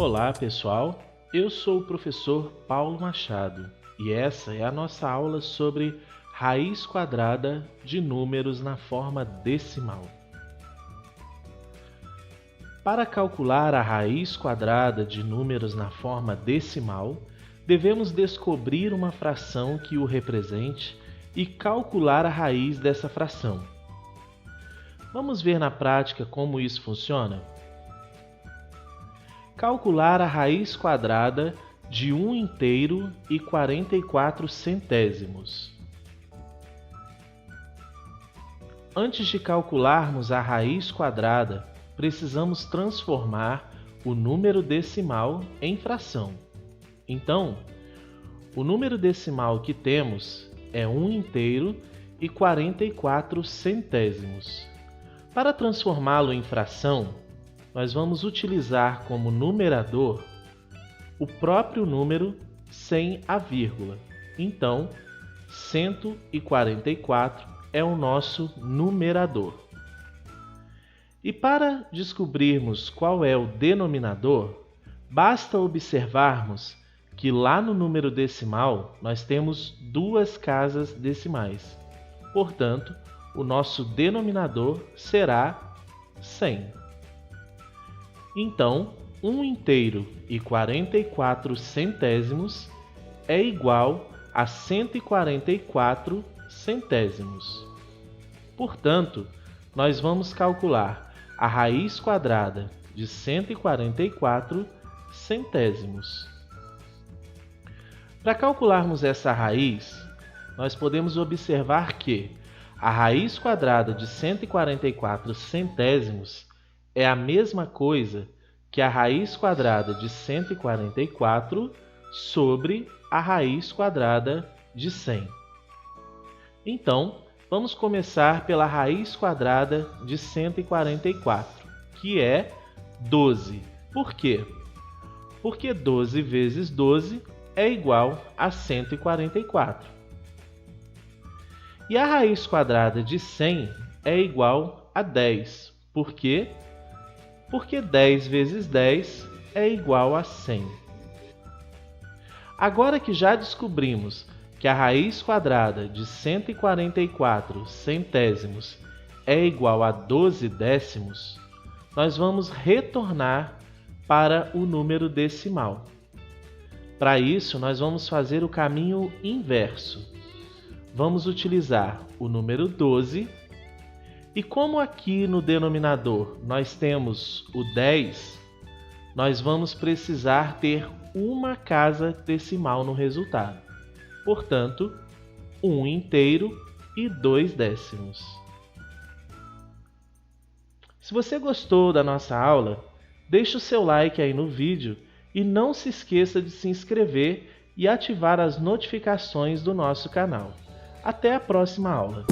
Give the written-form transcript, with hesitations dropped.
Olá, pessoal. Eu sou o professor Paulo Machado e essa é a nossa aula sobre raiz quadrada de números na forma decimal. Para calcular a raiz quadrada de números na forma decimal, devemos descobrir uma fração que o represente e calcular a raiz dessa fração. Vamos ver na prática como isso funciona? Calcular a raiz quadrada de 1 inteiro e 44 centésimos. Antes de calcularmos a raiz quadrada, precisamos transformar o número decimal em fração. Então, o número decimal que temos é 1 inteiro e 44 centésimos. Para transformá-lo em fração, nós vamos utilizar como numerador o próprio número sem a vírgula. Então, 144 é o nosso numerador. E para descobrirmos qual é o denominador, basta observarmos que lá no número decimal nós temos duas casas decimais. Portanto, o nosso denominador será 100. Então, 1 inteiro e 44 centésimos é igual a 144 centésimos. Portanto, nós vamos calcular a raiz quadrada de 144 centésimos. Para calcularmos essa raiz, nós podemos observar que a raiz quadrada de 144 centésimos é a mesma coisa que a raiz quadrada de 144 sobre a raiz quadrada de 100. Então, vamos começar pela raiz quadrada de 144, que é 12. Por quê? Porque 12 vezes 12 é igual a 144. E a raiz quadrada de 100 é igual a 10. Por quê? Porque 10 vezes 10 é igual a 100. Agora que já descobrimos que a raiz quadrada de 144 centésimos é igual a 12 décimos, nós vamos retornar para o número decimal. Para isso, nós vamos fazer o caminho inverso. Vamos utilizar o número 12. E como aqui no denominador nós temos o 10, nós vamos precisar ter uma casa decimal no resultado. Portanto, 1 inteiro e 2 décimos. Se você gostou da nossa aula, deixe o seu like aí no vídeo e não se esqueça de se inscrever e ativar as notificações do nosso canal. Até a próxima aula!